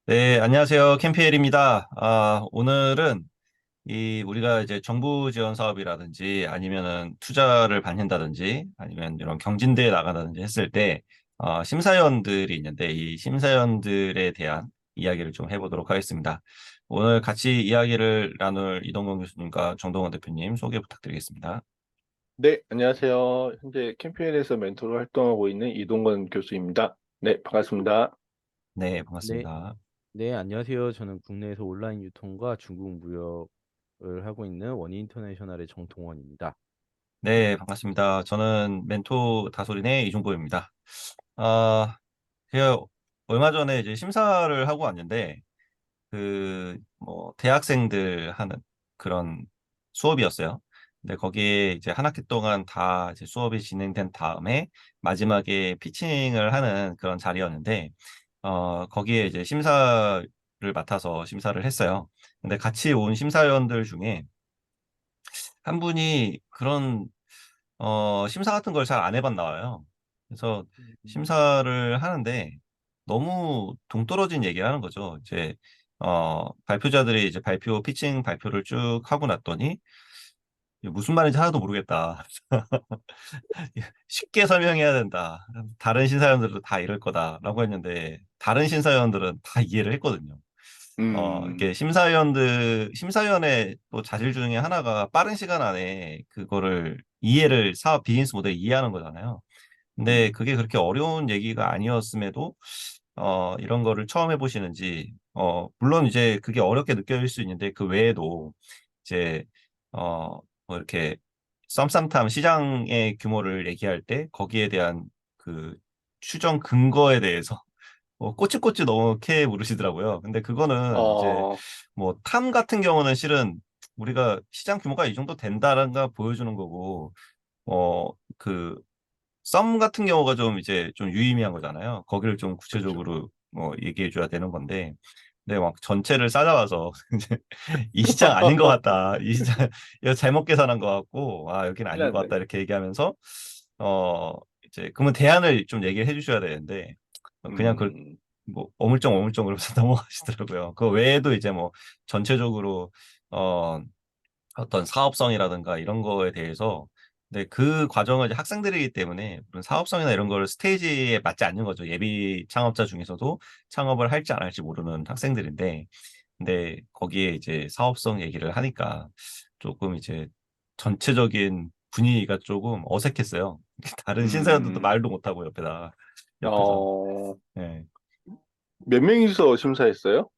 네, 안녕하세요. 캠피엘입니다. 오늘은 우리가 이제 정부 지원 사업이라든지 아니면은 투자를 받는다든지 아니면 이런 경진대회 나가다든지 했을 때, 심사위원들이 있는데 이 심사위원들에 대한 이야기를 좀 해보도록 하겠습니다. 오늘 같이 이야기를 나눌 이동건 교수님과 정동원 대표님 소개 부탁드리겠습니다. 네, 안녕하세요. 현재 캠페인에서 멘토로 활동하고 있는 이동건 교수입니다. 네, 반갑습니다. 네, 네, 반갑습니다. 네, 안녕하세요. 저는 국내에서 온라인 유통과 중국 무역을 하고 있는 원인 인터내셔널의 정동원입니다. 네, 반갑습니다. 저는 멘토 다솔인의 이중보입니다. 아, 제가 얼마 전에 이제 심사를 하고 왔는데, 대학생들 하는 그런 수업이었어요. 근데 거기에 이제 한 학기 동안 다 이제 수업이 진행된 다음에 마지막에 피칭을 하는 그런 자리였는데, 거기에 이제 심사를 맡아서 심사를 했어요. 근데 같이 온 심사위원들 중에 한 분이 그런 심사 같은 걸 잘 안 해봤나 봐요. 그래서 심사를 하는데 너무 동떨어진 얘기를 하는 거죠. 이제, 발표자들이 이제 피칭 발표를 쭉 하고 났더니 무슨 말인지 하나도 모르겠다. 쉽게 설명해야 된다. 다른 심사위원들도 다 이럴 거다라고 했는데 다른 심사위원들은 다 이해를 했거든요. 음, 이게 심사위원의 또 자질 중에 하나가 빠른 시간 안에 그거를 사업 비즈니스 모델 이해하는 거잖아요. 근데 음, 그게 그렇게 어려운 얘기가 아니었음에도, 이런 거를 처음 해보시는지, 물론 이제 그게 어렵게 느껴질 수 있는데 그 외에도 이제, 뭐 이렇게 썸썸탐 시장의 규모를 얘기할 때 거기에 대한 그 추정 근거에 대해서 꼬치꼬치 너무 캐 물으시더라고요. 근데 그거는 이제 어, 뭐 탐 같은 경우는 실은 우리가 시장 규모가 이 정도 된다는 가 보여주는 거고, 어, 그 썸 같은 경우가 좀 이제 좀 유의미한 거잖아요. 거기를 좀 그쵸. 구체적으로 얘기해 줘야 되는 건데, 근데 막 전체를 싸잡아서 이제 이 시장 아닌 것 같다. 이 시장 이거 잘못 계산한 것 같고, 여기는 큰일 아닌 것 같다 났네. 이렇게 얘기하면서 이제 그러면 대안을 좀 얘기를 해주셔야 되는데 그냥 그 음, 뭐 어물쩡 그러면서 넘어가시더라고요. 그 외에도 이제 뭐 전체적으로 어 어떤 사업성이라든가 이런 거에 대해서, 근데 그 과정을 이제 학생들이기 때문에 그런 사업성이나 이런 걸 스테이지에 맞지 않는 거죠. 예비 창업자 중에서도 창업을 할지 안 할지 모르는 학생들인데, 근데 거기에 이제 사업성 얘기를 하니까 조금 이제 전체적인 분위기가 조금 어색했어요. 다른 신사람들도 음, 말도 못하고 옆에서. 어, 예. 몇 명이서 심사했어요?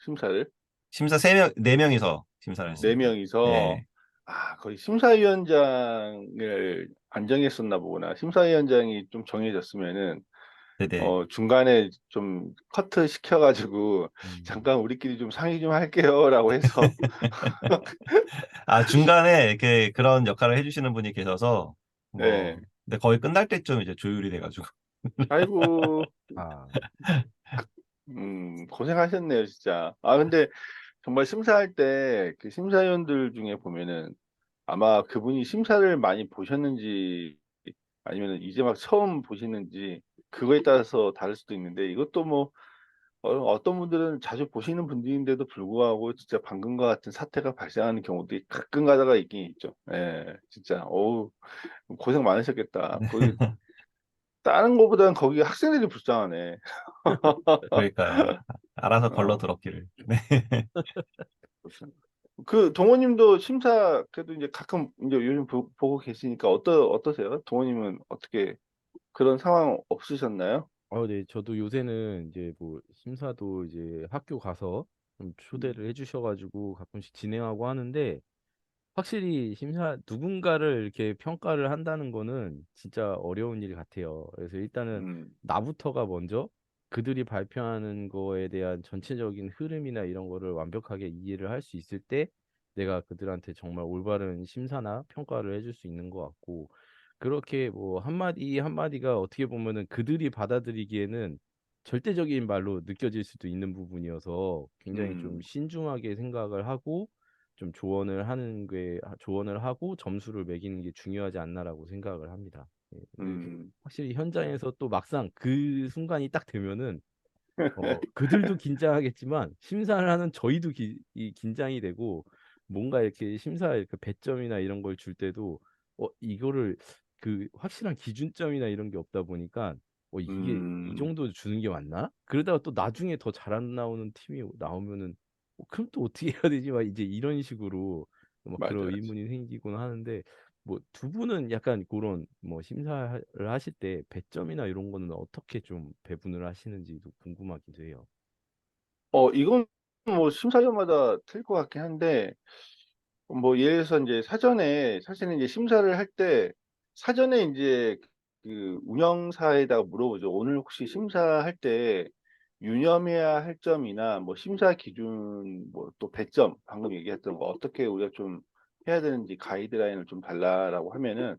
심사를? 심사 3명, 4명이서 심사를 네 했습니다. 명이서, 예. 거의 심사위원장을 안 정했었나 보구나. 심사위원장이 좀 정해졌으면은, 네네. 중간에 좀 커트 시켜가지고, 음, 잠깐 우리끼리 좀 상의 좀 할게요라고 해서, 중간에 이렇게 그런 역할을 해주시는 분이 계셔서, 네. 근데 거의 끝날 때쯤 이제 조율이 돼가지고. 아이고, 아, 고생하셨네요, 진짜. 근데 정말 심사할 때 그 심사위원들 중에 보면은 아마 그분이 심사를 많이 보셨는지 아니면 이제 막 처음 보시는지 그거에 따라서 다를 수도 있는데 이것도 뭐 어떤 분들은 자주 보시는 분들인데도 불구하고 진짜 방금과 같은 사태가 발생하는 경우도 가끔 가다가 있긴 있죠. 예, 진짜. 어우, 고생 많으셨겠다. 거기 다른 거보다는 거기 학생들이 불쌍하네. 그러니까요. 알아서 걸러 어, 들었기를. 네. 그렇죠. 그 동호님도 심사 그래도 이제 가끔 이제 요즘 보고 계시니까 어떠세요? 동호님은 어떻게 그런 상황 없으셨나요? 네, 저도 요새는 이제 뭐 심사도 이제 학교 가서 좀 음, 초대를 해주셔가지고 가끔씩 진행하고 하는데 확실히 심사 누군가를 이렇게 평가를 한다는 거는 진짜 어려운 일 같아요. 그래서 일단은 음, 나부터가 먼저 그들이 발표하는 거에 대한 전체적인 흐름이나 이런 거를 완벽하게 이해를 할 수 있을 때 내가 그들한테 정말 올바른 심사나 평가를 해줄 수 있는 것 같고 그렇게 뭐 한마디 한마디가 어떻게 보면은 그들이 받아들이기에는 절대적인 말로 느껴질 수도 있는 부분이어서 굉장히 좀 음, 신중하게 생각을 하고 좀 조언을 하고 점수를 매기는 게 중요하지 않나라고 생각을 합니다. 예, 근데 음, 확실히 현장에서 또 막상 그 순간이 딱 되면은 그들도 긴장하겠지만 심사를 하는 저희도 이 긴장이 되고 뭔가 이렇게 심사 그 배점이나 이런 걸 줄 때도 이거를 그 확실한 기준점이나 이런 게 없다 보니까 이게 이 음, 정도 주는 게 맞나? 그러다가 또 나중에 더 잘 안 나오는 팀이 나오면은 그럼 또 어떻게 해야 되지? 막 이제 이런 식으로 막 맞아, 그런 맞아. 의문이 생기곤 하는데 뭐 두 분은 약간 그런 뭐 심사를 하실 때 배점이나 이런 거는 어떻게 좀 배분을 하시는지도 궁금하기도 해요. 이건 뭐 심사위원마다 틀릴 것 같긴 한데, 뭐 예를 들어서 이제 사전에 사실은 이제 심사를 할 때 사전에 이제 그 운영사에다가 물어보죠. 오늘 혹시 심사할 때 유념해야 할 점이나 뭐 심사 기준 뭐 또 배점 방금 얘기했던 거 어떻게 우리가 좀 해야 되는지 가이드라인을 좀 달라라고 하면은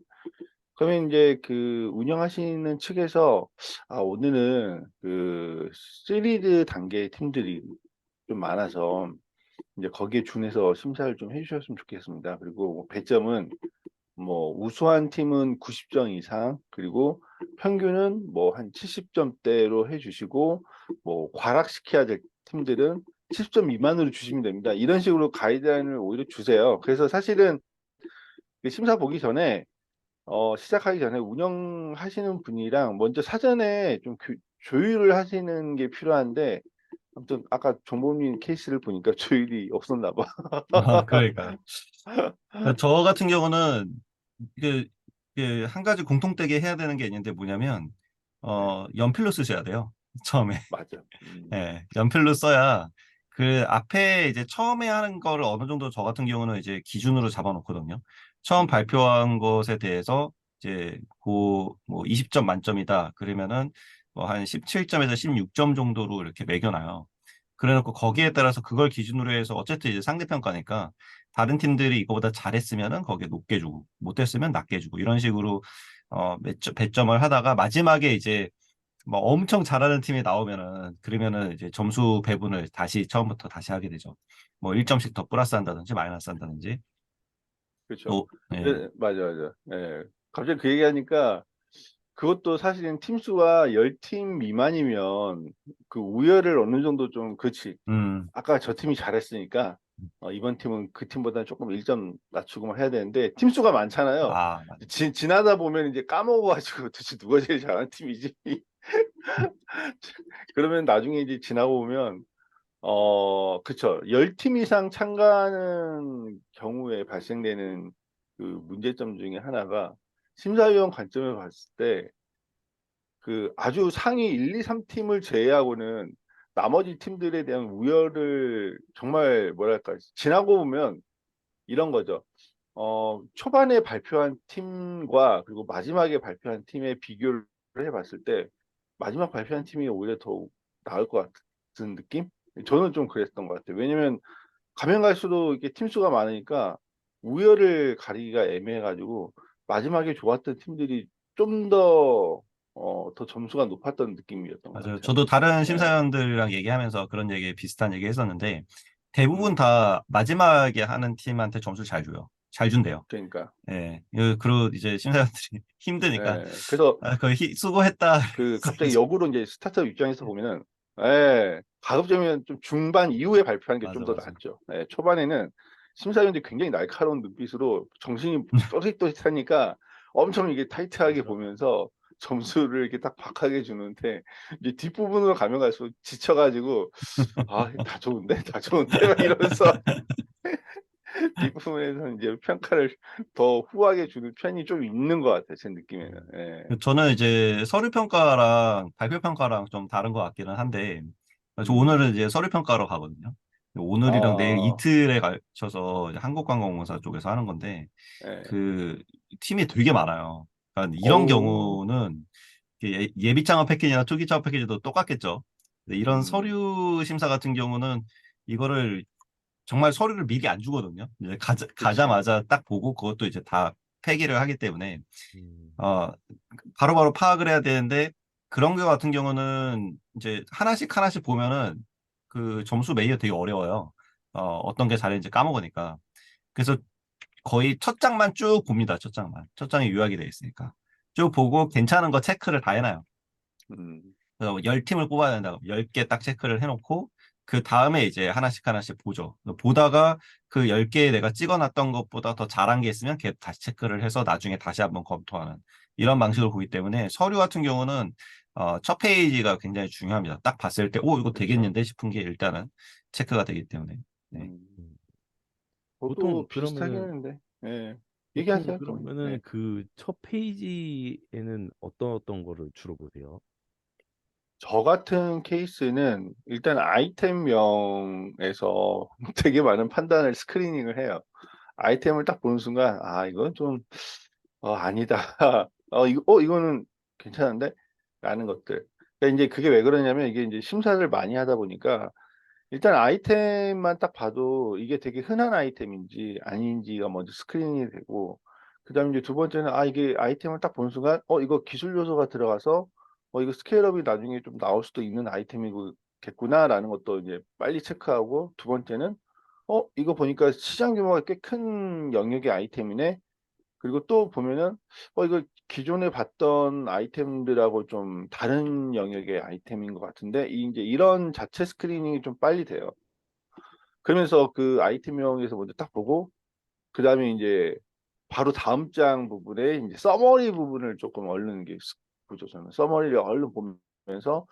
그러면 이제 그 운영하시는 측에서 오늘은 그 시리즈 단계 팀들이 좀 많아서 이제 거기에 준해서 심사를 좀 해주셨으면 좋겠습니다. 그리고 뭐 배점은 뭐 우수한 팀은 90점 이상, 그리고 평균은 뭐 한 70점대로 해주시고, 뭐 과락시켜야 될 팀들은 70점 미만으로 주시면 됩니다. 이런 식으로 가이드라인을 오히려 주세요. 그래서 사실은 그 심사 보기 전에 시작하기 전에 운영하시는 분이랑 먼저 사전에 좀 조율을 하시는 게 필요한데, 아무튼 아까 정보민 케이스를 보니까 조율이 없었나 봐. 그러니까요. 저 같은 경우는 그, 한 가지 공통되게 해야 되는 게 있는데 뭐냐면 네, 연필로 쓰셔야 돼요. 처음에. 맞아. 예, 연필로 써야 그 앞에 이제 처음에 하는 거를 어느 정도 저 같은 경우는 이제 기준으로 잡아놓거든요. 처음 음, 발표한 것에 대해서 이제 뭐 20점 만점이다. 그러면은 뭐 한 17점에서 16점 정도로 이렇게 매겨놔요. 그래놓고 거기에 음, 따라서 그걸 기준으로 해서 어쨌든 이제 상대평가니까 다른 팀들이 이거보다 잘했으면은 거기에 높게 주고 못했으면 낮게 주고 이런 식으로 배점을 하다가 마지막에 이제 뭐 엄청 잘하는 팀이 나오면은 그러면은 이제 점수 배분을 다시 처음부터 다시 하게 되죠. 뭐 1점씩 더 플러스 한다든지 마이너스 한다든지 그렇죠. 또 예. 네, 맞아, 맞아. 예. 갑자기 그 얘기하니까 그것도 사실은 팀 수가 10팀 미만이면 그 우열을 어느 정도 좀, 그렇지. 음. 아까 저 팀이 잘했으니까 이번 팀은 그 팀보다는 조금 1점 낮추고만 해야 되는데 팀 수가 많잖아요. 맞아. 지나다 보면 이제 까먹어가지고 도대체 누가 제일 잘하는 팀이지? 그러면 나중에 이제 지나고 보면 그쵸. 10팀 이상 참가하는 경우에 발생되는 그 문제점 중에 하나가 심사위원 관점에서 봤을 때 그 아주 상위 1, 2, 3팀을 제외하고는 나머지 팀들에 대한 우열을 정말 뭐랄까 지나고 보면 이런 거죠. 초반에 발표한 팀과 그리고 마지막에 발표한 팀의 비교를 해봤을 때 마지막 발표한 팀이 오히려 더 나을 것 같은 느낌? 저는 좀 그랬던 것 같아요. 왜냐면 가면 갈수록 이게 팀 수가 많으니까 우열을 가리기가 애매해가지고 마지막에 좋았던 팀들이 좀 더 점수가 높았던 느낌이었던 것 맞아요. 같아요. 저도 다른 예, 심사위원들이랑 얘기하면서 그런 얘기 비슷한 얘기 했었는데 대부분 음, 다 마지막에 하는 팀한테 점수를 잘 줘요. 잘 준대요. 그러니까. 예. 그리고 이제 심사위원들이 힘드니까 그래서 거의 수고했다. 그 갑자기 역으로 이제 스타트업 입장에서 보면은 가급적이면 좀 중반 이후에 발표하는 게 좀 맞아, 더 맞아. 낫죠. 초반에는 심사위원들이 굉장히 날카로운 눈빛으로 정신이 또릿또릿하니까 엄청 이게 타이트하게 맞아. 보면서 점수를 이렇게 딱 박하게 주는데 이제 뒷부분으로 가면 갈수록 지쳐가지고 다 좋은데 다 좋은데 막 이러면서 뒷부분에서 이제 평가를 더 후하게 주는 편이 좀 있는 것 같아요. 제 느낌에는. 예. 저는 이제 서류 평가랑 발표 평가랑 좀 다른 것 같기는 한데, 저 음. 오늘은 이제 서류 평가로 가거든요. 오늘이랑 내일 아, 이틀에 걸쳐서 이제 한국관광공사 쪽에서 하는 건데, 예. 그 팀이 되게 많아요. 그러니까 이런 어우, 경우는 예비 창업 패키지나 초기 창업 패키지도 똑같겠죠. 근데 이런 음, 서류 심사 같은 경우는 이거를 정말 서류를 미리 안 주거든요. 이제 그치. 가자마자 딱 보고 그것도 이제 다 폐기를 하기 때문에 음, 어, 바로바로 파악을 해야 되는데 그런 거 같은 경우는 이제 하나씩 하나씩 보면은 그 점수 매기가 되게 어려워요. 어떤 게 잘했는지 까먹으니까. 그래서 거의 첫 장만 쭉 봅니다. 첫 장만. 첫 장이 요약이 돼 있으니까. 쭉 보고 괜찮은 거 체크를 다 해놔요. 음, 그래서 10팀을 뽑아야 된다. 10개 딱 체크를 해놓고 그 다음에 이제 하나씩 하나씩 보죠. 보다가 그 10개에 내가 찍어놨던 것보다 더 잘한 게 있으면 걔 다시 체크를 해서 나중에 다시 한번 검토하는 이런 방식으로 보기 때문에 서류 같은 경우는 첫 페이지가 굉장히 중요합니다. 딱 봤을 때, 오, 이거 그렇죠. 되겠는데 싶은 게 일단은 체크가 되기 때문에. 네. 음, 음. 보통 저도 비슷하긴 그러면은 했는데, 예. 보통 얘기하세요, 그러면. 그러면은 네. 그 첫 페이지에는 어떤 거를 주로 보세요? 저 같은 케이스는 일단 아이템명에서 되게 많은 판단을 스크리닝을 해요. 아이템을 딱 보는 순간, 아, 이건 좀, 아니다. 이거는 괜찮은데? 라는 것들. 그러니까 이제 그게 왜 그러냐면 이게 이제 심사를 많이 하다 보니까 일단 아이템만 딱 봐도 이게 되게 흔한 아이템인지 아닌지가 먼저 스크린이 되고, 그다음에 이제 두 번째는 이게 아이템을 딱 보는 순간 이거 기술 요소가 들어가서 이거 스케일업이 나중에 좀 나올 수도 있는 아이템이겠구나라는 것도 이제 빨리 체크하고, 두 번째는 이거 보니까 시장 규모가 꽤 큰 영역의 아이템이네. 그리고 또 보면은 이거 기존에 봤던 아이템들하고 좀 다른 영역의 아이템인 것 같은데, 이제 이런 자체 스크리닝이 좀 빨리 돼요. 그러면서 그 아이템명에서 먼저 딱 보고, 그다음에 이제 바로 다음 장 부분에 이제 서머리 부분을 조금 얼른 게 보죠. 저는 서머리를 얼른 보면서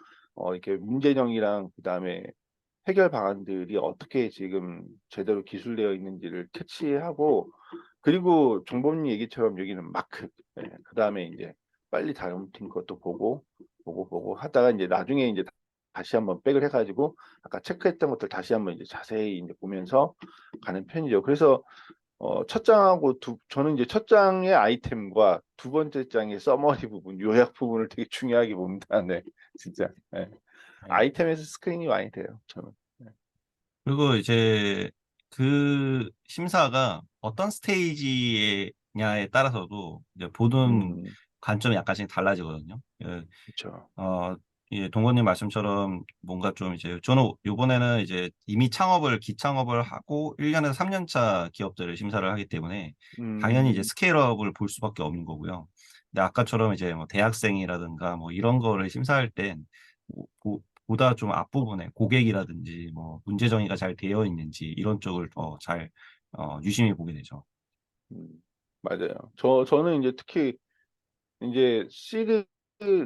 이렇게 문제정이랑 그다음에 해결 방안들이 어떻게 지금 제대로 기술되어 있는지를 캐치하고, 그리고 정범님 얘기처럼 여기는 마크, 그다음에 이제 빨리 다음 팀 것도 보고 하다가 이제 나중에 이제 다시 한번 백을 해가지고 아까 체크했던 것들 다시 한번 이제 자세히 이제 보면서 가는 편이죠. 그래서 첫 장하고 저는 이제 첫 장의 아이템과 두 번째 장의 서머리 부분, 요약 부분을 되게 중요하게 봅니다. 네, 진짜. 네. 네. 아이템에서 스크린이 많이 돼요, 저는. 네. 그리고 이제 그 심사가 어떤 스테이지냐에 따라서도 이제 보는 음, 관점이 약간씩 달라지거든요. 그렇죠. 어, 예, 동건님 말씀처럼 뭔가 좀 이제 저는 요번에는 이제 이미 기창업을 하고 1년에서 3년 차 기업들을 심사를 하기 때문에 당연히 이제 음, 스케일업을 볼 수밖에 없는 거고요. 근데 아까처럼 이제 뭐 대학생이라든가 뭐 이런 거를 심사할 땐 보다 좀 앞부분에 고객이라든지 뭐 문제 정의가 잘 되어 있는지 이런 쪽을 더 잘 유심히 보게 되죠. 음, 맞아요. 저는 이제 특히 이제 시드,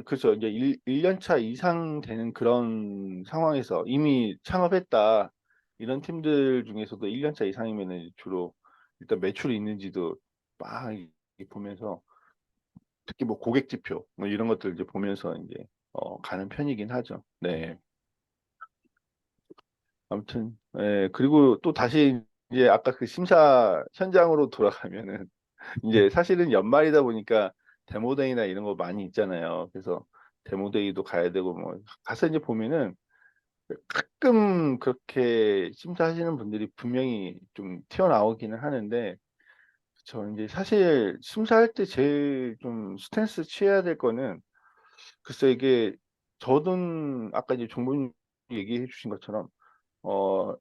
그죠. 이제 1년 차 이상 되는 그런 상황에서 이미 창업했다. 이런 팀들 중에서도 1년 차 이상이면은 주로 일단 매출이 있는지도 막 보면서, 특히 뭐 고객 지표 뭐 이런 것들 이제 보면서 이제 가는 편이긴 하죠. 네. 아무튼, 그리고 또 다시 이제 아까 그 심사 현장으로 돌아가면은 이제 사실은 연말이다 보니까 데모데이나 이런 거 많이 있잖아요. 그래서 데모데이도 가야 되고 뭐 가서 이제 보면은 가끔 그렇게 심사하시는 분들이 분명히 좀 튀어나오기는 하는데, 저 이제 사실 심사할 때 제일 좀 스탠스 취해야 될 거는, 글쎄 이게 저는 아까 이제 종부님 얘기해 주신 것처럼 어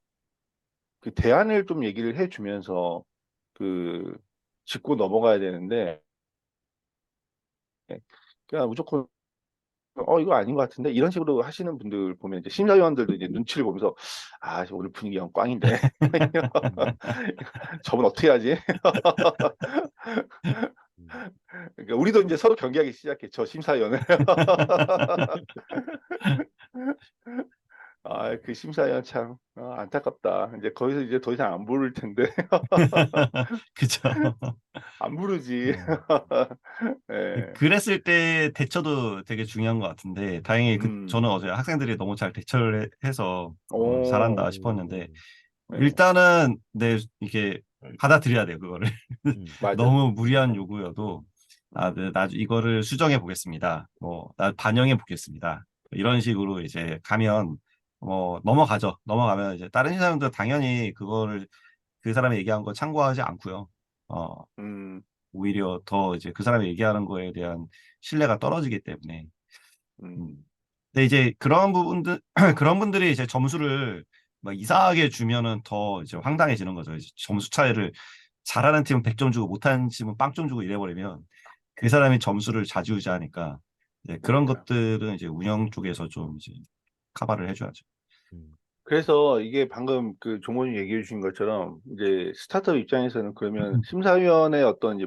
그 대안을 좀 얘기를 해 주면서 그 짚고 넘어가야 되는데, 그냥 무조건 이거 아닌 것 같은데 이런 식으로 하시는 분들 보면 이제 심사위원들도 이제 눈치를 보면서, 오늘 분위기 영 꽝인데 저분 어떻게 하지? 음. 그러니까 우리도 이제 서로 경계하기 시작했죠, 심사위원을. 그 심사위원 참 안타깝다. 이제 거기서 이제 더 이상 안 부를 텐데. 그죠? 안 부르지. 네. 예. 그랬을 때 대처도 되게 중요한 것 같은데 다행히 음. 저는 어제 학생들이 너무 잘 대처를 해서 잘한다 오. 싶었는데 오. 네. 일단은 이게 받아들여야 돼요 그거를. 맞아. 너무 무리한 요구여도 네, 이거를 수정해 보겠습니다. 반영해 보겠습니다. 이런 식으로 이제 가면 넘어가죠. 넘어가면 이제 다른 사람들 당연히 그거를 그 사람이 얘기한 거 참고하지 않고요. 어, 음. 오히려 더 이제 그 사람이 얘기하는 거에 대한 신뢰가 떨어지기 때문에. 음. 음. 근데 이제 그런 부분들, 그런 분들이 이제 점수를 막 이상하게 주면은 더 이제 황당해지는 거죠. 이제 점수 차이를 잘하는 팀은 100점 주고 못하는 팀은 빵점 주고 이래버리면 그 사람이 점수를 좌지우지하니까 그런 그러니까. 것들은 이제 운영 쪽에서 좀 이제 커버를 해줘야죠. 음. 그래서 이게 방금 그 종원이 얘기해 주신 것처럼 이제 스타트업 입장에서는 그러면 심사위원의 어떤 이제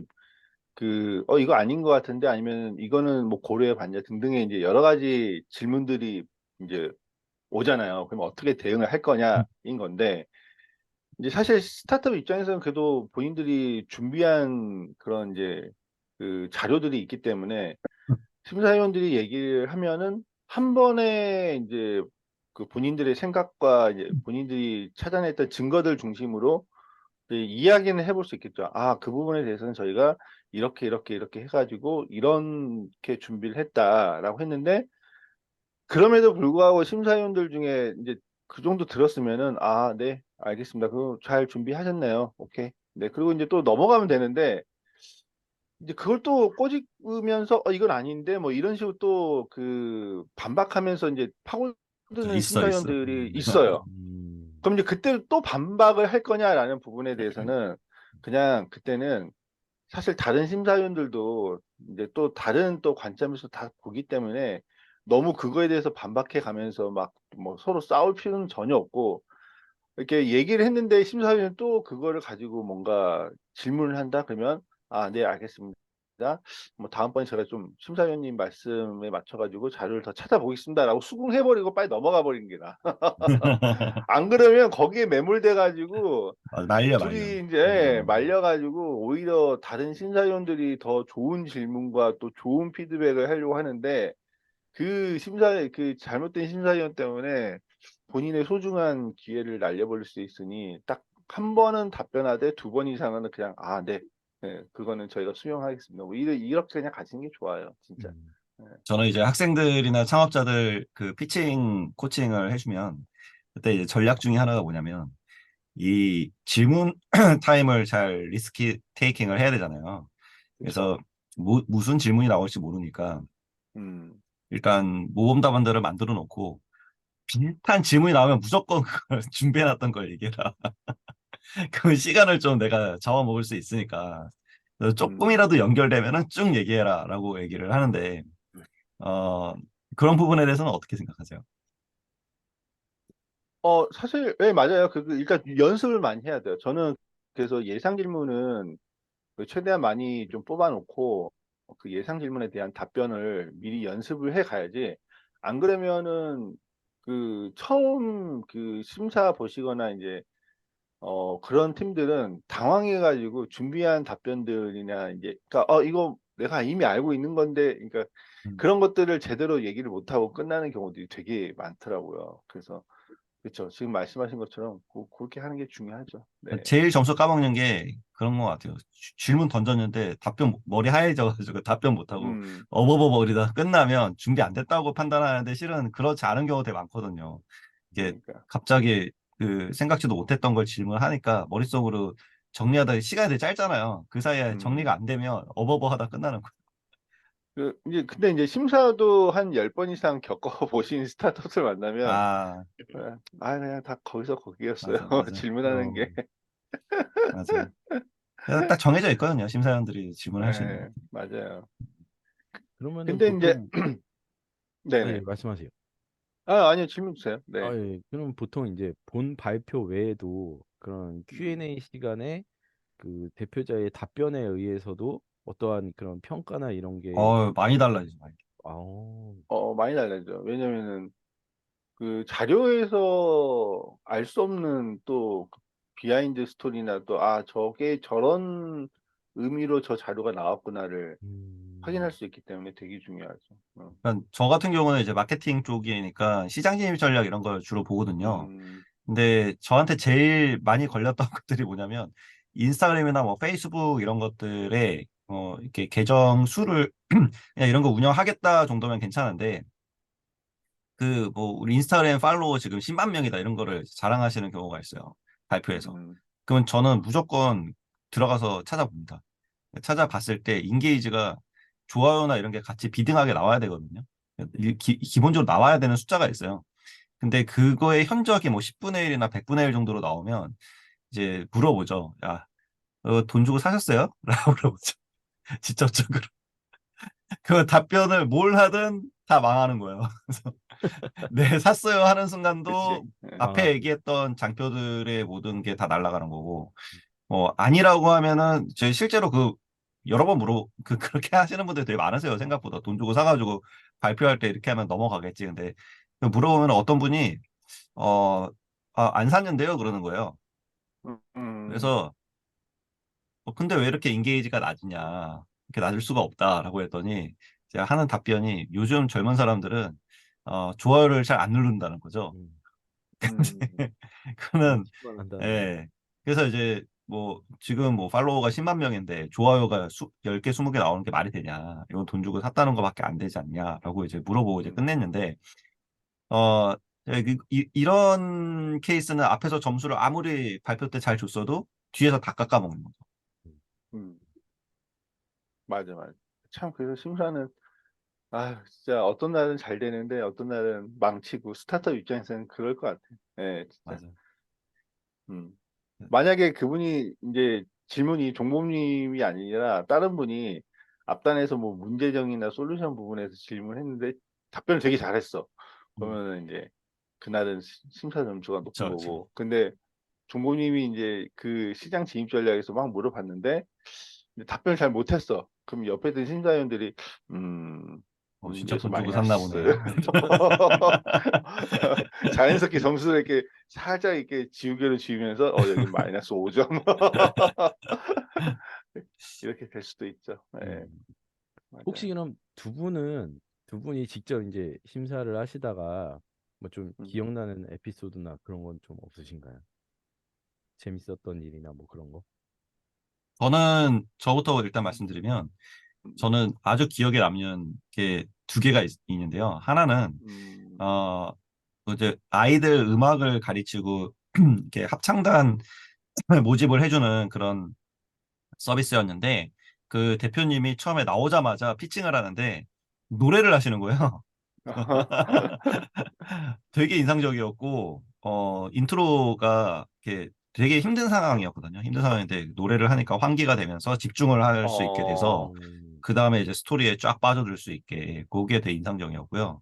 이거 아닌 것 같은데 아니면 이거는 뭐 고려해 봤냐 등등의 이제 여러 가지 질문들이 이제 오잖아요. 그럼 어떻게 대응을 할 거냐인 건데 이제 사실 스타트업 입장에서는 그래도 본인들이 준비한 그런 이제 그 자료들이 있기 때문에 심사위원들이 얘기를 하면은 한 번에 이제 그 본인들의 생각과 이제 본인들이 찾아냈던 증거들 중심으로 이제 이야기는 해볼 수 있겠죠. 아, 그 부분에 대해서는 저희가 이렇게 이렇게 이렇게 해가지고 이렇게 준비를 했다라고 했는데 그럼에도 불구하고 심사위원들 중에 이제 그 정도 들었으면은 아, 네, 알겠습니다. 그거 잘 준비하셨네요. 오케이. 네, 그리고 이제 또 넘어가면 되는데 이제 그걸 또 꼬집으면서 이건 아닌데 뭐 이런 식으로 또 그 반박하면서 이제 파고드는 있어. 심사위원들이 있어요. 음. 그럼 이제 그때 또 반박을 할 거냐라는 부분에 대해서는 그냥 그때는 사실 다른 심사위원들도 이제 또 다른 또 관점에서 다 보기 때문에 너무 그거에 대해서 반박해 가면서 막 뭐 서로 싸울 필요는 전혀 없고 이렇게 얘기를 했는데 심사위원은 또 그거를 가지고 뭔가 질문을 한다 그러면 아, 네, 알겠습니다. 뭐 다음번에 제가 좀 심사위원님 말씀에 맞춰 가지고 자료를 더 찾아보겠습니다라고 수긍해 버리고 빨리 넘어가 버리는 게 나아. 안 그러면 거기에 매몰돼 가지고 말려. 둘이 이제 말려 가지고 오히려 다른 심사위원들이 더 좋은 질문과 또 좋은 피드백을 하려고 하는데 그 잘못된 심사위원 때문에 본인의 소중한 기회를 날려버릴 수 있으니 딱 한 번은 답변하되 두 번 이상은 그냥 아, 네. 네, 그거는 저희가 수용하겠습니다. 뭐 이렇게 그냥 가시는 게 좋아요, 진짜. 음. 네. 저는 이제 학생들이나 창업자들 그 피칭 코칭을 해주면 그때 이제 전략 중에 하나가 뭐냐면 이 질문 타임을 잘 리스키 테이킹을 해야 되잖아요. 그래서 그쵸. 무슨 질문이 나올지 모르니까 음. 일단 모범 답안들을 만들어 놓고 비슷한 질문이 나오면 무조건 그걸 준비해놨던 걸 얘기해라. 그러면 시간을 좀 내가 잡아먹을 수 있으니까 그래서 음. 조금이라도 연결되면은 쭉 얘기해라라고 얘기를 하는데 어 그런 부분에 대해서는 어떻게 생각하세요? 사실 예, 맞아요. 일단 연습을 많이 해야 돼요. 저는 그래서 예상 질문은 최대한 많이 좀 뽑아 놓고 그 예상 질문에 대한 답변을 미리 연습을 해 가야지 안 그러면은 처음 심사 보시거나 이제 그런 팀들은 당황해 가지고 준비한 답변들이나 이제 그러니까 이거 내가 이미 알고 있는 건데 그러니까 음. 그런 것들을 제대로 얘기를 못 하고 끝나는 경우들이 되게 많더라고요. 그래서 그쵸. 지금 말씀하신 것처럼 그렇게 하는 게 중요하죠. 네. 제일 점수 까먹는 게 그런 것 같아요. 질문 던졌는데 답변 머리 하얘져가지고 답변 못하고 음. 어버버버리다 끝나면 준비 안 됐다고 판단하는데 실은 그렇지 않은 경우가 되게 많거든요. 이게 그러니까. 갑자기 그 생각지도 못했던 걸 질문하니까 머릿속으로 정리하다 시간이 되게 짧잖아요. 그 사이에 정리가 음. 안 되면 어버버하다 끝나는 거예요. 이제 근데 이제 심사도 한 10번 이상 겪어 보신 스타트업을 만나면 아, 그냥 다 거기서 거기였어요. 맞아. 질문하는 게. 그럼 맞아요. 그래서 딱 정해져 있거든요. 심사위원들이 질문할 수 있는 것. 예, 맞아요. 그러면은 근데 이제 보통 예, 네네. 말씀하세요. 아니요. 질문 주세요. 네. 예. 그럼 보통 이제 본 발표 외에도 그런 음. Q&A 시간에 그 대표자의 답변에 의해서도 어떠한 그런 평가나 이런 게 많이 달라지죠. 많이. 아, 많이 달라져. 왜냐면은 자료에서 알 수 없는 또그 비하인드 스토리나 또 저게 저런 의미로 저 자료가 나왔구나를 확인할 음, 수 있기 때문에 되게 중요하죠. 그러니까 저 같은 경우는 이제 마케팅 쪽이니까 시장 진입 전략 이런 걸 주로 보거든요. 음. 근데 저한테 제일 많이 걸렸던 것들이 뭐냐면 인스타그램이나 뭐 페이스북 이런 것들에 이렇게 계정 수를 그냥 이런 거 운영하겠다 정도면 괜찮은데 그 뭐 우리 인스타그램 팔로워 지금 10만 명이다 이런 거를 자랑하시는 경우가 있어요. 발표에서. 음. 그러면 저는 무조건 들어가서 찾아봅니다. 찾아봤을 때 인게이지가 좋아요나 이런 게 같이 비등하게 나와야 되거든요. 기본적으로 나와야 되는 숫자가 있어요. 근데 그거의 현저하게 뭐 10분의 1이나 100분의 1 정도로 나오면 이제 물어보죠. 야, 돈 주고 사셨어요? 라고 물어보죠. 직접적으로. 그 답변을 뭘 하든 다 망하는 거예요. 그래서 네, 샀어요 하는 그치. 순간도 예. 앞에 망하고. 얘기했던 장표들의 모든 게 다 날아가는 거고, 아니라고 하면은, 제 실제로 여러 번 그렇게 하시는 분들이 되게 많으세요. 생각보다. 돈 주고 사가지고 발표할 때 이렇게 하면 넘어가겠지. 근데 물어보면 어떤 분이, 어, 안 샀는데요? 그러는 거예요. 음, 음, 그래서, 근데 왜 이렇게 인게이지가 낮으냐. 이렇게 낮을 수가 없다라고 했더니, 제가 하는 답변이 요즘 젊은 사람들은, 좋아요를 잘 안 누른다는 거죠. 음, 음, 그는 눈치만 한다는 거. 예. 그래서 이제 지금 팔로워가 10만 명인데 좋아요가 10개, 20개 나오는 게 말이 되냐. 이건 돈 주고 샀다는 거밖에 안 되지 않냐라고 이제 물어보고 이제 음, 끝냈는데 어 이런 케이스는 앞에서 점수를 아무리 발표 때 잘 줬어도 뒤에서 다 깎아먹는 거죠. 음. 음. 맞아, 맞아. 참, 그래서 심사는, 진짜 어떤 날은 잘 되는데 어떤 날은 망치고 스타트업 입장에서는 그럴 것 같아. 예, 진짜. 맞아. 음. 만약에 그분이 이제 질문이 종범님이 아니라 다른 분이 앞단에서 뭐 문제점이나 솔루션 부분에서 질문했는데 답변을 되게 잘했어. 음, 그러면은 이제 그날은 심사 점수가 높은 그렇죠, 그렇죠. 거고. 근데 종범님이 이제 그 시장 진입 전략에서 막 물어봤는데 근데 답변을 잘 못했어. 그럼 옆에 있던 심사위원들이 음, 진짜 음료수 돈 주고 샀나 마이너스. 보네요. 자연스럽게 점수를 이렇게 살짝 이렇게 지우개로 지우면서 여기 마이너스 5점 이렇게 될 수도 있죠. 네, 음. 혹시 맞아요. 그럼 두 분이 직접 이제 심사를 하시다가 뭐 좀 음, 기억나는 에피소드나 그런 건 좀 없으신가요? 재밌었던 일이나 뭐 그런 거? 저부터 일단 말씀드리면, 음, 저는 아주 기억에 남는 게 두 개가 있는데요. 하나는, 음, 어, 이제 아이들 음악을 가르치고, 이렇게 합창단 모집을 해주는 그런 서비스였는데, 그 대표님이 처음에 나오자마자 피칭을 하는데, 노래를 하시는 거예요. 되게 인상적이었고, 인트로가 이렇게 되게 힘든 상황이었거든요. 힘든 상황인데 노래를 하니까 환기가 되면서 집중을 할 수 있게 돼서 음, 그 다음에 이제 스토리에 쫙 빠져들 수 있게 그게 되게 인상적이었고요.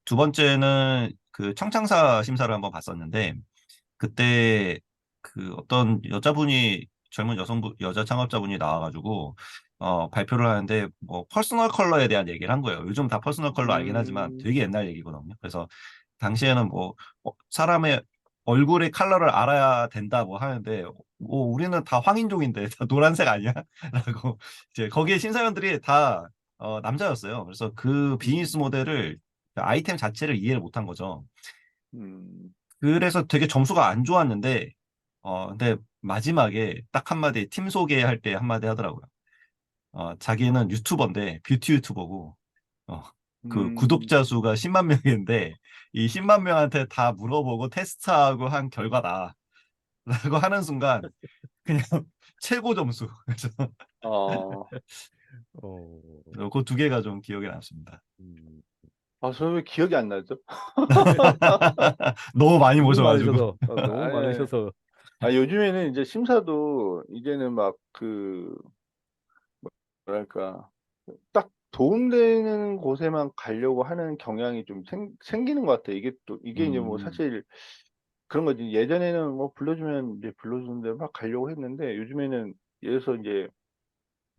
두 번째는 그 청창사 심사를 한번 봤었는데 그때 그 어떤 여자분이 젊은 여자 창업자분이 나와가지고 발표를 하는데 퍼스널 컬러에 대한 얘기를 한 거예요. 요즘 다 퍼스널 컬러 알긴 하지만 음, 되게 옛날 얘기거든요. 그래서 당시에는 사람의 얼굴의 컬러를 알아야 된다 하는데 우리는 다 황인종인데 다 노란색 아니야? 라고 이제 거기에 심사위원들이 다 남자였어요. 그래서 그 비즈니스 음, 모델을 그 아이템 자체를 이해를 못한 거죠. 음, 그래서 되게 점수가 안 좋았는데 근데 마지막에 딱 한마디 팀 소개할 때 한마디 하더라고요. 자기는 유튜버인데 뷰티 유튜버고 어, 그 음. 구독자 수가 10만 명인데 이 10만 명한테 다 물어보고 테스트하고 한 결과다. 라고 하는 순간 그냥 최고 점수. 그래서 어, 어, 그 두 개가 좀 기억에 남습니다. 음. 저는 왜 기억이 안 나죠? 너무 많이 너무 모셔가지고. 많으셔서, 너무 아니, 많으셔서, 요즘에는 이제 심사도 이제는 막 뭐랄까, 딱 도움되는 곳에만 가려고 하는 경향이 좀 생기는 것 같아요. 이게 이제 뭐 음, 사실 그런 거지. 예전에는 뭐 불러주면 이제 불러주는 데막 가려고 했는데 요즘에는 예를 들어서 이제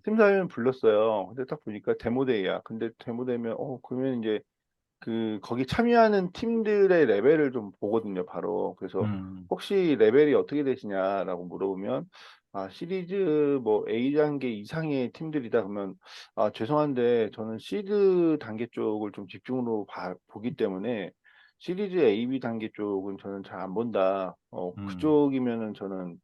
심사위원 불렀어요. 근데 딱 보니까 데모데이야. 근데 데모데이면, 그러면 이제 거기 참여하는 팀들의 레벨을 좀 보거든요, 바로. 그래서 음, 혹시 레벨이 어떻게 되시냐라고 물어보면, 시리즈 뭐 A 단계 이상의 팀들이다 그러면, 죄송한데 저는 시드 단계 쪽을 좀 집중으로 보기 때문에 시리즈 A, B 단계 쪽은 저는 잘 안 본다. 음, 그쪽이면은 저는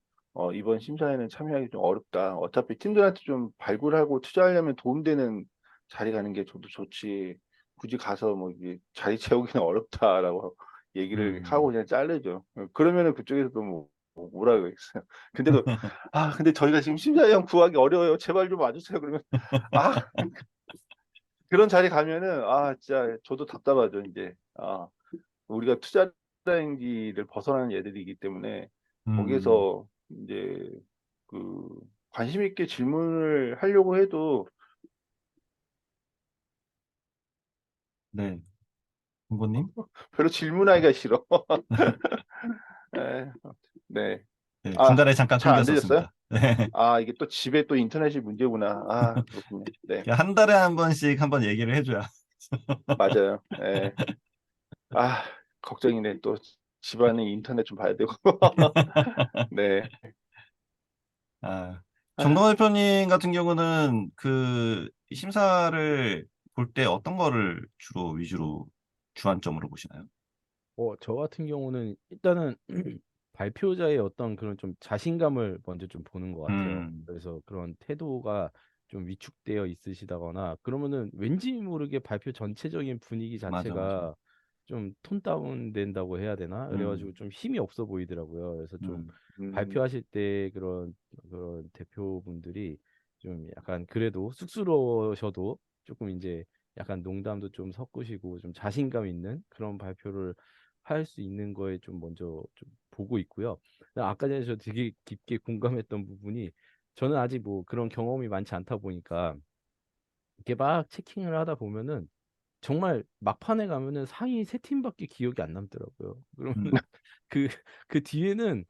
이번 심사에는 참여하기 좀 어렵다. 어차피 팀들한테 좀 발굴하고 투자하려면 도움되는 자리 가는 게 저도 좋지. 굳이 가서 뭐 이게 자리 채우기는 어렵다라고 얘기를 하고 음. 그냥 자르죠. 그러면은 그쪽에서도 뭐라 그러겠어요. 근데도 근데 저희가 지금 심사위원 구하기 어려워요. 제발 좀 와주세요. 그러면 아 그런 자리 가면은 진짜 저도 답답하죠. 이제 우리가 투자라인지를 벗어나는 애들이기 때문에 음. 거기에서 이제 그 관심 있게 질문을 하려고 해도 네, 공고님. 별로 질문하기가 싫어. 에, 네. 네, 아, 중간에 잠깐 잘 안 들렸어요? 끊겼었습니다. 네. 아, 이게 또 집에 또 인터넷이 문제구나. 아, 그렇군요. 네, 한 달에 한 번씩 한번 얘기를 해줘야. 맞아요. 예. 아, 걱정이네. 또 집안에 인터넷 좀 봐야 되고. 네. 아, 정동 아, 대표님 같은 경우는 그 심사를 볼 때 어떤 거를 주로 위주로 주안점으로 보시나요? 저 같은 경우는 일단은 발표자의 어떤 그런 좀 자신감을 먼저 좀 보는 것 같아요. 음, 그래서 그런 태도가 좀 위축되어 있으시다거나 그러면은 왠지 모르게 발표 전체적인 분위기 맞아, 맞아. 자체가 좀 톤 다운 된다고 해야 되나? 음, 그래가지고 좀 힘이 없어 보이더라고요. 그래서 좀 음, 음, 발표하실 때 그런 대표분들이 좀 약간 그래도 쑥스러우셔도 조금 이제 약간 농담도 좀 섞으시고 좀 자신감 있는 그런 발표를 할 수 있는 거에 좀 먼저 좀 보고 있고요. 아까 전에 저 되게 깊게 공감했던 부분이 저는 아직 뭐 그런 경험이 많지 않다 보니까 이렇게 막 체킹을 하다 보면은 정말 막판에 가면은 상위 세 팀밖에 기억이 안 남더라고요. 그러면 음, 그, 그 뒤에는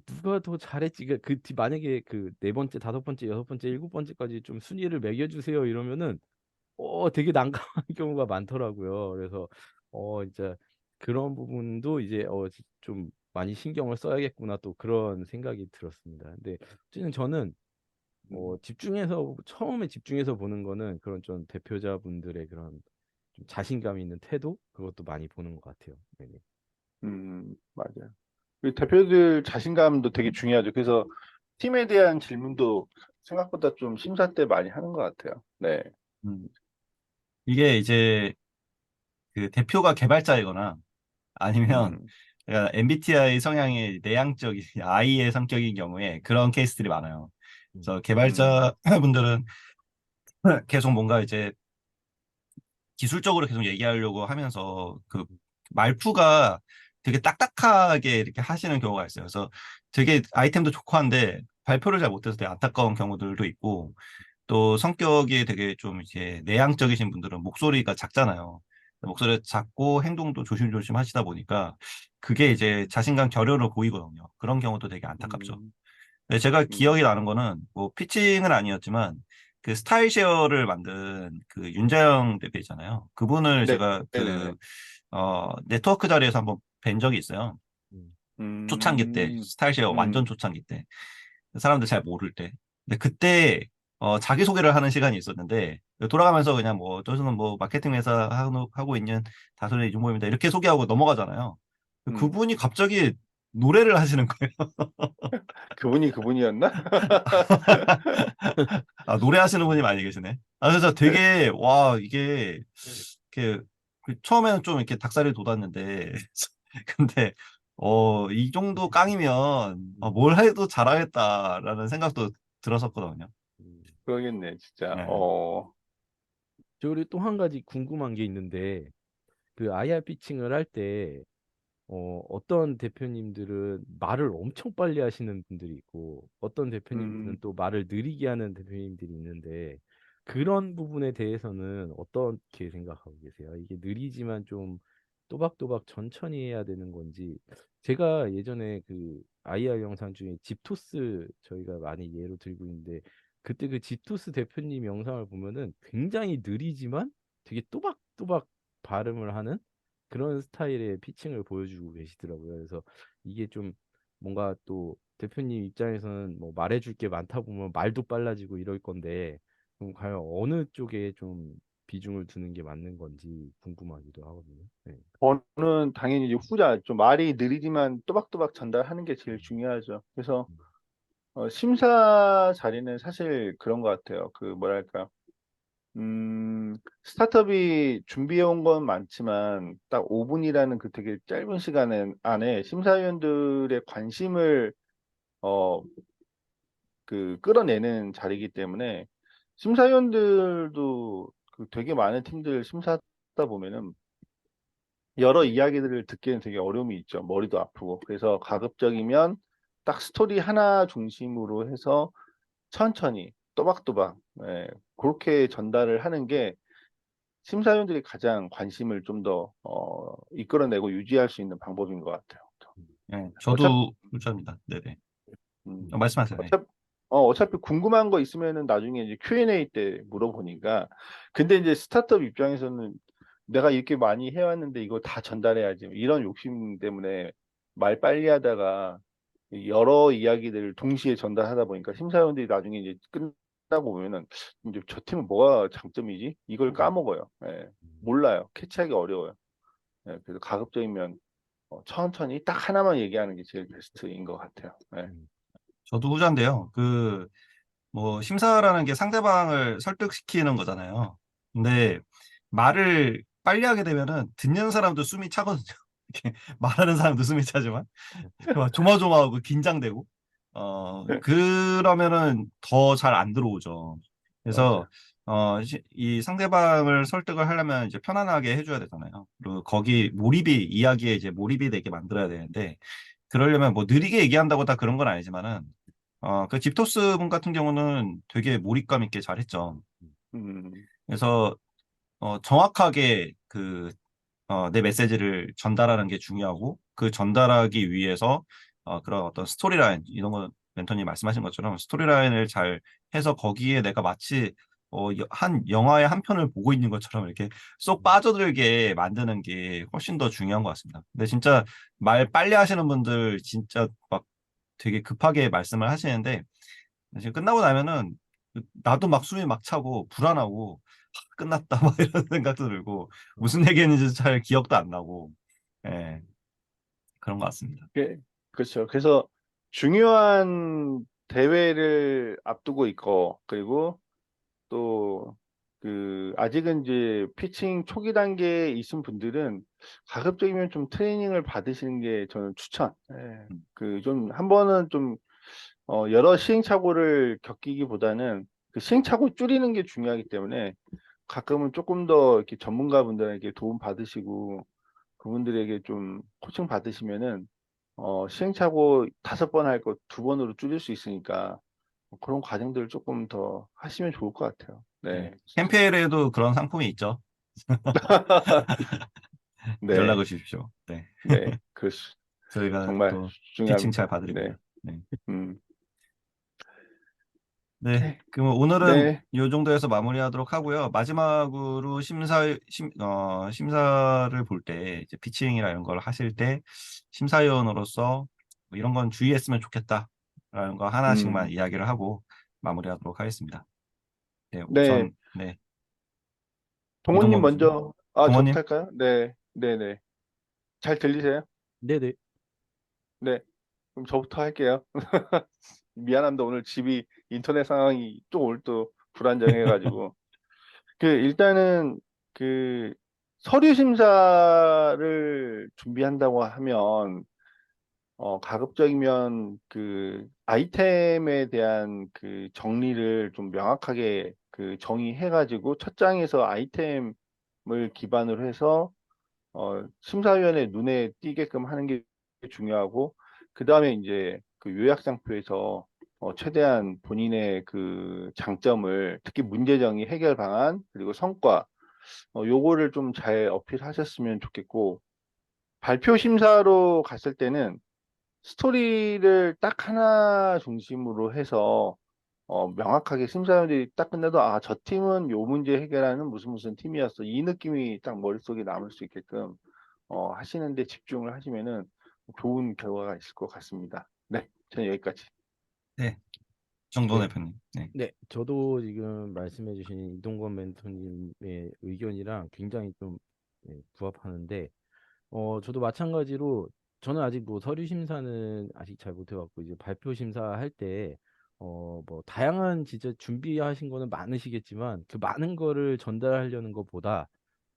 누가 더 잘했지? 만약에 그 네 번째, 다섯 번째, 여섯 번째, 일곱 번째까지 좀 순위를 매겨주세요 이러면은 되게 난감한 경우가 많더라고요. 그래서 진짜 그런 부분도 이제 좀 많이 신경을 써야겠구나 또 그런 생각이 들었습니다. 근데 어쨌든 저는 음, 처음에 집중해서 보는 거는 그런 좀 대표자분들의 그런 좀 자신감 있는 태도 그것도 많이 보는 것 같아요. 네네. 맞아요. 그 대표들 자신감도 되게 중요하죠. 그래서 팀에 대한 질문도 생각보다 좀 심사 때 많이 하는 것 같아요. 네. 음. 이게 이제 그 대표가 개발자이거나 아니면 음, MBTI 성향이 내향적인 I의 성격인 경우에 그런 케이스들이 많아요. 음, 그래서 음, 개발자분들은 계속 뭔가 이제 기술적으로 계속 얘기하려고 하면서 그 말투가 되게 딱딱하게 이렇게 하시는 경우가 있어요. 그래서 되게 아이템도 좋고 한데 발표를 잘 못해서 되게 안타까운 경우들도 있고 또 성격이 되게 좀 이렇게 내향적이신 분들은 목소리가 작잖아요. 목소리가 작고 행동도 조심조심 하시다 보니까 그게 이제 자신감 결여로 보이거든요. 그런 경우도 되게 안타깝죠. 음, 네, 제가 기억이 음. 나는 거는 뭐 피칭은 아니었지만 그 스타일 쉐어를 만든 그 윤자영 대표 있잖아요. 그분을 네, 제가 네네네. 그 네트워크 자리에서 한번 뵌 적이 있어요. 음, 초창기 때 음, 스타일 쉐어 완전 음, 초창기 때 사람들 잘 모를 때. 근데 그때 자기소개를 하는 시간이 있었는데 돌아가면서 그냥 뭐 저는 뭐 마케팅 회사 하고 있는 다솔의 이종모입니다. 이렇게 소개하고 넘어가잖아요. 음. 그분이 갑자기 노래를 하시는 거예요. 그분이었나? 아, 노래하시는 분이 많이 계시네. 아, 그래서 되게, 와, 이게, 이렇게, 처음에는 좀 이렇게 닭살이 돋았는데, 근데, 이 정도 깡이면, 음, 뭘 해도 잘하겠다라는 생각도 들었었거든요. 음. 그러겠네, 진짜. 네. 저 그리고 또 한 가지 궁금한 게 있는데 그 IR 피칭을 할 때 어떤 대표님들은 말을 엄청 빨리 하시는 분들이 있고 어떤 대표님들은 음, 또 말을 느리게 하는 대표님들이 있는데 그런 부분에 대해서는 어떻게 생각하고 계세요? 이게 느리지만 좀 또박또박 천천히 해야 되는 건지 제가 예전에 그 IR 영상 중에 집토스 저희가 많이 예로 들고 있는데 그때 그 집토스 대표님 영상을 보면은 굉장히 느리지만 되게 또박또박 발음을 하는 그런 스타일의 피칭을 보여주고 계시더라고요. 그래서 이게 좀 뭔가 또 대표님 입장에서는 뭐 말해줄 게 많다 보면 말도 빨라지고 이럴 건데 그럼 과연 어느 쪽에 좀 비중을 두는 게 맞는 건지 궁금하기도 하거든요. 네. 저는 당연히 이제 후자, 좀 말이 느리지만 또박또박 전달하는 게 제일 음, 중요하죠. 그래서 음, 심사 자리는 사실 그런 것 같아요. 그 뭐랄까, 스타트업이 준비해 온 건 많지만 딱 5분이라는 그 되게 짧은 시간 안에 심사위원들의 관심을 어, 끌어내는 자리이기 때문에 심사위원들도 그 되게 많은 팀들 심사하다 보면은 여러 이야기들을 듣기에는 되게 어려움이 있죠. 머리도 아프고. 그래서 가급적이면 딱 스토리 하나 중심으로 해서 천천히 또박또박, 그렇게 전달을 하는 게 심사위원들이 가장 관심을 좀 더 이끌어내고 유지할 수 있는 방법인 것 같아요. 예, 어차피 저도 후자입니다. 네네. 음, 말씀하세요. 네. 어차피 궁금한 거 있으면은 나중에 이제 Q&A 때 물어보니까. 근데 이제 스타트업 입장에서는 내가 이렇게 많이 해왔는데 이거 다 전달해야지, 이런 욕심 때문에 말 빨리 하다가 여러 이야기들을 동시에 전달하다 보니까 심사위원들이 나중에 이제 끝나고 보면은 이제 저 팀은 뭐가 장점이지? 이걸 까먹어요. 예, 몰라요. 캐치하기 어려워요. 예, 그래서 가급적이면 천천히 딱 하나만 얘기하는 게 제일 베스트인 것 같아요. 예. 음, 저도 후자인데요. 뭐, 심사라는 게 상대방을 설득시키는 거잖아요. 근데 말을 빨리 하게 되면은 듣는 사람도 숨이 차거든요. 이렇게 말하는 사람도 숨이 차지만 막 조마조마하고 긴장되고 그러면은 더 잘 안 들어오죠. 그래서 맞아요. 이 상대방을 설득을 하려면 이제 편안하게 해줘야 되잖아요. 그리고 거기 이야기에 이제 몰입이 되게 만들어야 되는데 그러려면 뭐 느리게 얘기한다고 다 그런 건 아니지만은 그 집토스 분 같은 경우는 되게 몰입감 있게 잘했죠. 음, 그래서 정확하게 내 메시지를 전달하는 게 중요하고 그 전달하기 위해서 그런 어떤 스토리라인 이런 거 멘토님 말씀하신 것처럼 스토리라인을 잘 해서 거기에 내가 마치 한 영화의 한 편을 보고 있는 것처럼 이렇게 쏙 빠져들게 만드는 게 훨씬 더 중요한 것 같습니다. 근데 진짜 말 빨리 하시는 분들 진짜 막 되게 급하게 말씀을 하시는데 지금 끝나고 나면은 나도 막 숨이 막 차고 불안하고 끝났다 막 이런 생각도 들고 무슨 얘기했는지 잘 기억도 안 나고 예, 그런 것 같습니다. 그렇죠. 그래서 중요한 대회를 앞두고 있고, 그리고 또 아직은 이제 피칭 초기 단계에 있은 분들은 가급적이면 좀 트레이닝을 받으시는 게 저는 추천. 예. 음, 좀 한 번은 좀 여러 시행착오를 겪기보다는 그 시행착오 줄이는 게 중요하기 때문에 가끔은 조금 더 이렇게 전문가분들에게 도움 받으시고 그분들에게 좀 코칭 받으시면은 시행착오 5번 할 거 2번으로 줄일 수 있으니까 그런 과정들을 조금 더 하시면 좋을 것 같아요. 네. 네, 진짜. 캠페인에도 그런 상품이 있죠. 네, 연락을 주십시오. 네. 네, 저희가 정말 또 피칭 잘 중요합니다. 네, 봐드립니다. 네. 음, 네. 오케이. 그럼 오늘은 네, 이 정도에서 마무리하도록 하고요. 마지막으로 심사를 볼 때, 이제 피칭이나 이런 걸 하실 때, 심사위원으로서 뭐 이런 건 주의했으면 좋겠다라는 거 하나씩만 음, 이야기를 하고 마무리하도록 하겠습니다. 네, 네, 우선, 네. 동훈님 이동건 교수님. 먼저, 동원님? 저부터 할까요? 네, 네, 네. 잘 들리세요? 네네. 네, 그럼 저부터 할게요. 미안합니다. 오늘 집이 인터넷 상황이 좀 오늘 또 불안정해가지고. 일단은 그 서류 심사를 준비한다고 하면 가급적이면 아이템에 대한 정리를 좀 명확하게 정의해가지고 첫 장에서 아이템을 기반으로 해서 심사위원의 눈에 띄게끔 하는 게 중요하고, 그 다음에 이제 요약장표에서 최대한 본인의 장점을, 특히 문제 정의, 해결 방안, 그리고 성과, 요거를 좀 잘 어필하셨으면 좋겠고, 발표 심사로 갔을 때는 스토리를 딱 하나 중심으로 해서 명확하게 심사위원들이 딱 끝내도 저 팀은 요 문제 해결하는 무슨 무슨 팀이었어, 이 느낌이 딱 머릿속에 남을 수 있게끔 하시는데 집중을 하시면은 좋은 결과가 있을 것 같습니다. 네, 저는 여기까지. 네. 정도원 네. 대표님. 네. 네, 저도 지금 말씀해주신 이동건 멘토님의 의견이랑 굉장히 좀 부합하는데, 저도 마찬가지로 저는 아직 뭐 서류 심사는 아직 잘 못해갖고 이제 발표 심사할 때, 뭐 다양한 진짜 준비하신 거는 많으시겠지만 그 많은 거를 전달하려는 것보다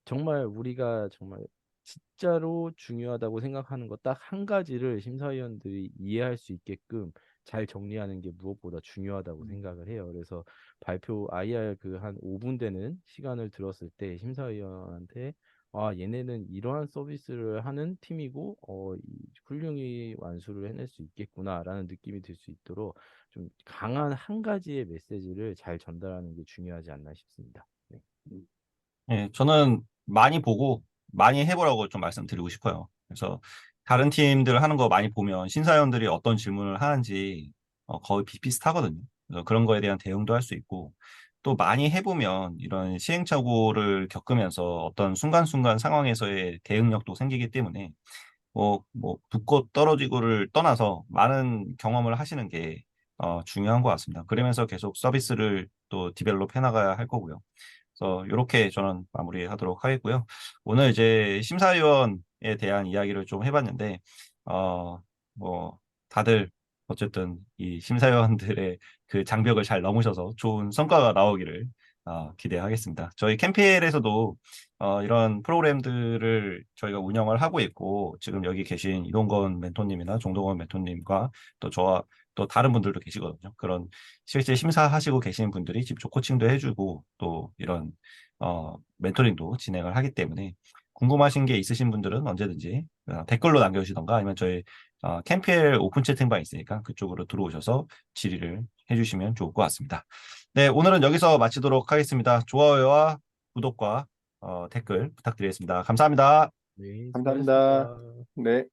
정말 우리가 정말 진짜로 중요하다고 생각하는 거 딱 한 가지를 심사위원들이 이해할 수 있게끔 잘 정리하는 게 무엇보다 중요하다고 생각을 해요. 그래서 발표 IR 그 한 5분 되는 시간을 들었을 때 심사위원한테 얘네는 이러한 서비스를 하는 팀이고 훌륭히 완수를 해낼 수 있겠구나라는 느낌이 들 수 있도록 좀 강한 한 가지의 메시지를 잘 전달하는 게 중요하지 않나 싶습니다. 네. 예, 저는 많이 보고 많이 해보라고 좀 말씀드리고 싶어요. 그래서 다른 팀들 하는 거 많이 보면 심사위원들이 어떤 질문을 하는지 거의 비슷비슷하거든요. 그래서 그런 거에 대한 대응도 할 수 있고 또 많이 해보면 이런 시행착오를 겪으면서 어떤 순간순간 상황에서의 대응력도 생기기 때문에 붙고 떨어지고를 떠나서 많은 경험을 하시는 게 중요한 것 같습니다. 그러면서 계속 서비스를 또 디벨롭 해나가야 할 거고요. 그래서 이렇게 저는 마무리하도록 하겠고요. 오늘 이제 심사위원에 대한 이야기를 좀 해봤는데, 어, 다들 어쨌든 이 심사위원들의 그 장벽을 잘 넘으셔서 좋은 성과가 나오기를 기대하겠습니다. 저희 캠페인에서도 이런 프로그램들을 저희가 운영을 하고 있고, 지금 여기 계신 이동건 멘토님이나 종동건 멘토님과 또 저와 또 다른 분들도 계시거든요. 그런 실제 심사하시고 계신 분들이 직접 코칭도 해주고 또 이런 멘토링도 진행을 하기 때문에 궁금하신 게 있으신 분들은 언제든지 댓글로 남겨주시던가 아니면 저희 캠피엘 오픈 채팅방 있으니까 그쪽으로 들어오셔서 질의를 해주시면 좋을 것 같습니다. 네, 오늘은 여기서 마치도록 하겠습니다. 좋아요와 구독과 댓글 부탁드리겠습니다. 감사합니다. 네, 감사합니다. 수고하셨습니다. 네.